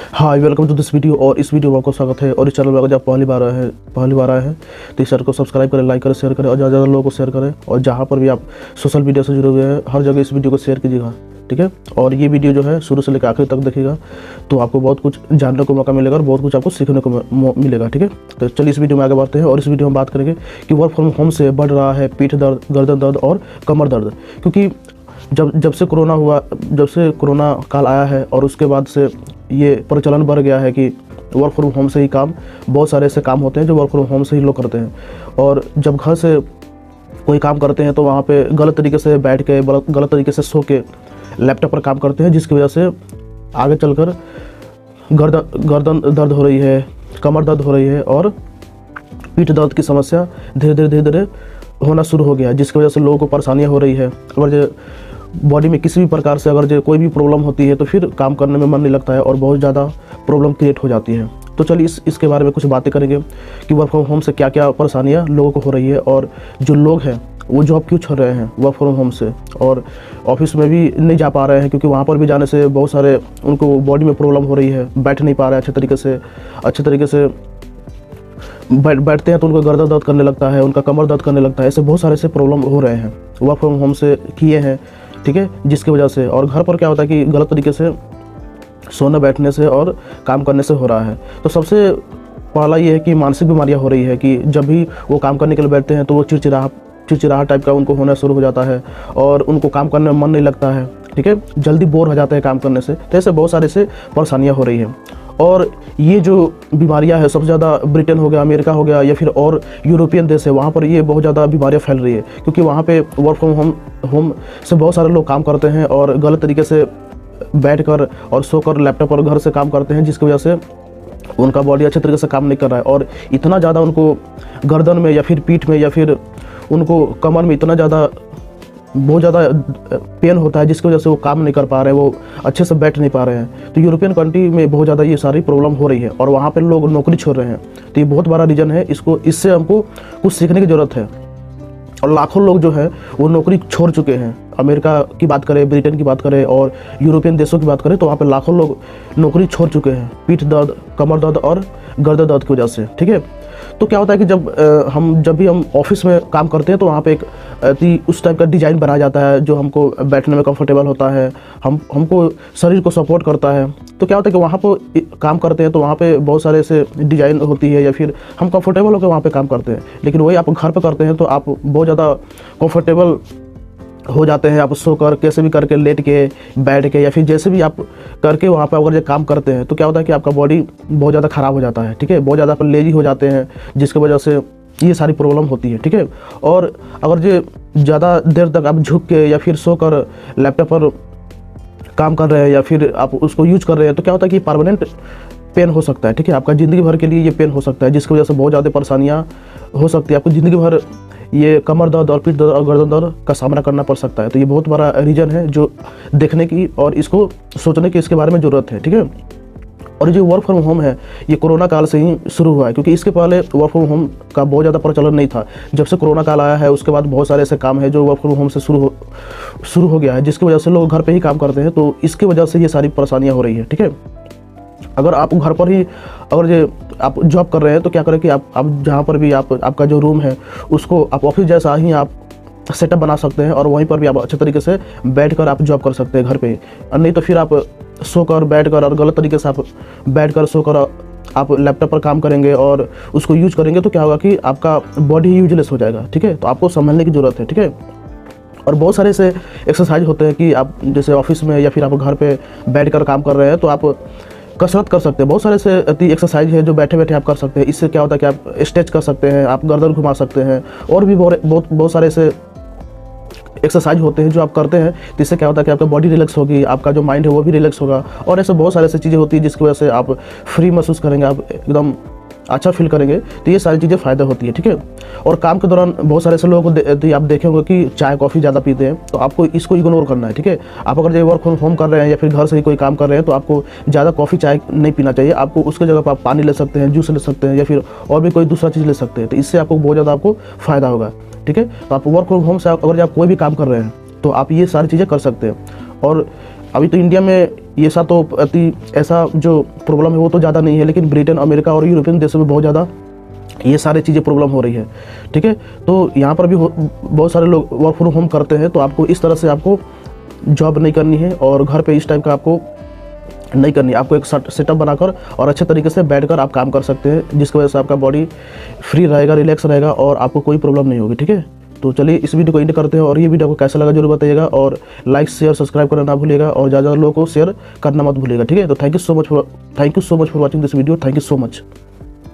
Hi welcome to this video. और इस video में आपको स्वागत है। और इस चैनल में अगर आप पहली बार आए हैं तो इस चैनल को सब्सक्राइब करें, लाइक करें, शेयर करें और ज़्यादा ज़्यादा लोगों को शेयर करें। और जहाँ पर भी आप सोशल मीडिया से जुड़े हुए हैं हर जगह इस वीडियो को शेयर कीजिएगा, ठीक है। और ये वीडियो जो है शुरू से लेकर आखिर तक देखिएगा तो आपको बहुत कुछ जानने को मौका मिलेगा और बहुत कुछ आपको सीखने को मिलेगा, ठीक है। तो चलिए इस वीडियो में आगे बढ़ते हैं। और इस वीडियो में बात करेंगे कि वर्क फ्रॉम होम से बढ़ रहा है पीठ दर्द, गर्दन दर्द और कमर दर्द। क्योंकि जब से कोरोना काल आया है और उसके बाद से ये प्रचलन बढ़ गया है कि वर्क फ्रॉम होम से ही काम, बहुत सारे ऐसे काम होते हैं जो वर्क फ्रॉम होम से ही लोग करते हैं। और जब घर से कोई काम करते हैं तो वहाँ पे गलत तरीके से बैठ के, गलत तरीके से सो के लैपटॉप पर काम करते हैं, जिसकी वजह से आगे चलकर गर्दन दर्द हो रही है, कमर दर्द हो रही है और पीठ दर्द की समस्या धीरे धीरे होना शुरू हो गया है, जिसकी वजह से लोगों को परेशानियाँ हो रही है। अगर जो बॉडी में किसी भी प्रकार से अगर जो कोई भी प्रॉब्लम होती है तो फिर काम करने में मन नहीं लगता है और बहुत ज़्यादा प्रॉब्लम क्रिएट हो जाती है। तो चलिए इसके बारे में कुछ बातें करेंगे कि वर्क फ्रॉम होम से क्या क्या परेशानियाँ लोगों को हो रही है और जो लोग हैं वो जॉब क्यों छोड़ रहे हैं वर्क फ्रॉम होम से, और ऑफिस में भी नहीं जा पा रहे हैं क्योंकि वहाँ पर भी जाने से बहुत सारे उनको बॉडी में प्रॉब्लम हो रही है, बैठ नहीं पा रहे हैं अच्छे तरीके से बैठते हैं तो उनको गर्दन दर्द करने लगता है, उनका कमर दर्द करने लगता है। ऐसे बहुत सारे से प्रॉब्लम हो रहे हैं वर्क फ्रॉम होम से किए हैं, ठीक है, जिसकी वजह से। और घर पर क्या होता है कि गलत तरीके से सोने बैठने से और काम करने से हो रहा है। तो सबसे पहला ये है कि मानसिक बीमारियां हो रही है कि जब भी वो काम करने के लिए बैठते हैं तो वो चिड़चिड़ा टाइप का उनको होना शुरू हो जाता है और उनको काम करने में मन नहीं लगता है, ठीक है, जल्दी बोर हो जाते हैं काम करने से। तो ऐसे बहुत सारे से परेशानियाँ हो रही है। और ये जो बीमारियां है सबसे ज़्यादा ब्रिटेन हो गया, अमेरिका हो गया या फिर और यूरोपियन देश है, वहाँ पर ये बहुत ज़्यादा बीमारियां फैल रही है क्योंकि वहाँ पे वर्क फ्रॉम होम से बहुत सारे लोग काम करते हैं और गलत तरीके से बैठकर और सोकर लैपटॉप पर घर से काम करते हैं, जिसकी वजह से उनका बॉडी अच्छे तरीके से काम नहीं कर रहा है और इतना ज़्यादा उनको गर्दन में या फिर पीठ में या फिर उनको कमर में इतना ज़्यादा बहुत ज़्यादा पेन होता है, जिसकी वजह से वो काम नहीं कर पा रहे हैं, वो अच्छे से बैठ नहीं पा रहे हैं। तो यूरोपियन कंट्री में बहुत ज़्यादा ये सारी प्रॉब्लम हो रही है और वहाँ पर लोग नौकरी छोड़ रहे हैं। तो ये बहुत बड़ा रीज़न है। इससे हमको कुछ सीखने की ज़रूरत है। और लाखों लोग जो है वो नौकरी छोड़ चुके हैं। अमेरिका की बात करें, ब्रिटेन की बात करें और यूरोपियन देशों की बात करें तो वहाँ पर लाखों लोग नौकरी छोड़ चुके हैं पीठ दर्द, कमर दर्द और गर्दन दर्द की वजह से, ठीक है। तो क्या होता है कि जब भी हम ऑफिस में काम करते हैं तो वहाँ पे एक उस टाइप का डिज़ाइन बनाया जाता है जो हमको बैठने में कंफर्टेबल होता है, हमको शरीर को सपोर्ट करता है। तो क्या होता है कि वहाँ पर काम करते हैं तो वहाँ पे बहुत सारे ऐसे डिज़ाइन होती है या फिर हम कंफर्टेबल होकर वहाँ पे काम करते हैं। लेकिन वही आप घर पे करते हैं तो आप बहुत ज़्यादा कंफर्टेबल हो जाते हैं। आप सोकर कैसे भी करके, लेट के, बैठ के या फिर जैसे भी आप करके वहाँ पे अगर जो काम करते हैं तो क्या होता है कि आपका बॉडी बहुत ज़्यादा ख़राब हो जाता है, ठीक है, बहुत ज़्यादा आप लेजी हो जाते हैं, जिसकी वजह से ये सारी प्रॉब्लम होती है, ठीक है। और अगर जो ज़्यादा देर तक आप झुक के या फिर सोकर लैपटॉप पर काम कर रहे हैं या फिर आप उसको यूज कर रहे हैं तो क्या होता है कि परमानेंट पेन हो सकता है, ठीक है, आपका ज़िंदगी भर के लिए ये पेन हो सकता है, जिसकी वजह से बहुत ज़्यादा परेशानियाँ हो सकती है। आपको ज़िंदगी भर ये कमर दर्द और पीठ दर्द और गर्दन दर्द का सामना करना पड़ सकता है। तो ये बहुत बड़ा रीज़न है जो देखने की और इसको सोचने की इसके बारे में ज़रूरत है, ठीक है। और जो वर्क फ्रॉम होम है ये कोरोना काल से ही शुरू हुआ है क्योंकि इसके पहले वर्क फ्रॉम होम का बहुत ज़्यादा प्रचलन नहीं था। जब से कोरोना काल आया है उसके बाद बहुत सारे ऐसे काम है जो वर्क फ्रॉम होम से शुरू हो गया है, जिसकी वजह से लोग घर पे ही काम करते हैं। तो इसकी वजह से ये सारी परेशानियाँ हो रही है, ठीक है। अगर आप घर पर ही अगर जो आप जॉब कर रहे हैं तो क्या करें कि आप जहाँ पर भी आपका जो रूम है उसको आप ऑफिस जैसा ही आप सेटअप बना सकते हैं और वहीं पर भी आप अच्छे तरीके से बैठकर आप जॉब कर सकते हैं घर पे। और नहीं तो फिर आप सोकर बैठकर और गलत तरीके से आप बैठकर सोकर आप लैपटॉप पर काम करेंगे और उसको यूज करेंगे तो क्या होगा कि आपका बॉडी यूजलेस हो जाएगा, ठीक है। तो आपको संभलने की ज़रूरत है, ठीक है। और बहुत सारे ऐसे एक्सरसाइज होते हैं कि आप जैसे ऑफिस में या फिर आप घर पर बैठ काम कर रहे हैं तो आप कसरत कर सकते हैं। बहुत सारे से एक्सरसाइज है जो बैठे बैठे आप कर सकते हैं। इससे क्या होता है कि आप स्ट्रेच कर सकते हैं, आप गर्दन घुमा सकते हैं और भी बहुत सारे ऐसे एक्सरसाइज होते हैं जो आप करते हैं। तो इससे क्या होता है कि आपका बॉडी रिलैक्स होगी, आपका जो माइंड है वो भी रिलैक्स होगा और ऐसे बहुत सारे ऐसी चीज़ें होती है जिसकी वजह से आप फ्री महसूस करेंगे, आप एकदम अच्छा फील करेंगे। तो ये सारी चीज़ें फ़ायदा होती है, ठीक है। और काम के दौरान बहुत सारे ऐसे लोगों को आप देखे होंगे कि चाय कॉफ़ी ज़्यादा पीते हैं, तो आपको इसको इग्नोर करना है, ठीक है। आप अगर जो वर्क फ्रॉम होम कर रहे हैं या फिर घर से ही कोई काम कर रहे हैं तो आपको ज़्यादा कॉफ़ी चाय नहीं पीना चाहिए। आपको उसके जगह पर आप पानी ले सकते हैं, जूस ले सकते हैं या फिर और भी कोई दूसरा चीज़ ले सकते हैं। तो इससे आपको बहुत ज़्यादा आपको फ़ायदा होगा, ठीक है। तो आप वर्क फ्रॉम होम से अगर आप कोई भी काम कर रहे हैं तो आप ये सारी चीज़ें कर सकते हैं। और अभी तो इंडिया में ये सा तो ऐसा जो प्रॉब्लम है वो तो ज़्यादा नहीं है, लेकिन ब्रिटेन, अमेरिका और यूरोपियन देशों में बहुत ज़्यादा ये सारी चीज़ें प्रॉब्लम हो रही है। ठीक है, तो यहाँ पर भी बहुत सारे लोग वर्क फ्रॉम होम करते हैं, तो आपको इस तरह से आपको जॉब नहीं करनी है और घर पे इस टाइप का आपको नहीं करनी है। आपको एक सेटअप बनाकर और अच्छे तरीके से बैठकर आप काम कर सकते हैं, जिसकी वजह से आपका बॉडी फ्री रहेगा, रिलैक्स रहेगा और आपको कोई प्रॉब्लम नहीं होगी। ठीक है, तो चलिए इस वीडियो को एंड करते हैं और ये वीडियो आपको कैसा लगा जरूर बताइएगा और लाइक शेयर सब्सक्राइब करना ना भूलिएगा और ज़्यादा लोगों को शेयर करना मत भूलिएगा। ठीक है, तो thank you so much for watching this video. Thank you so much.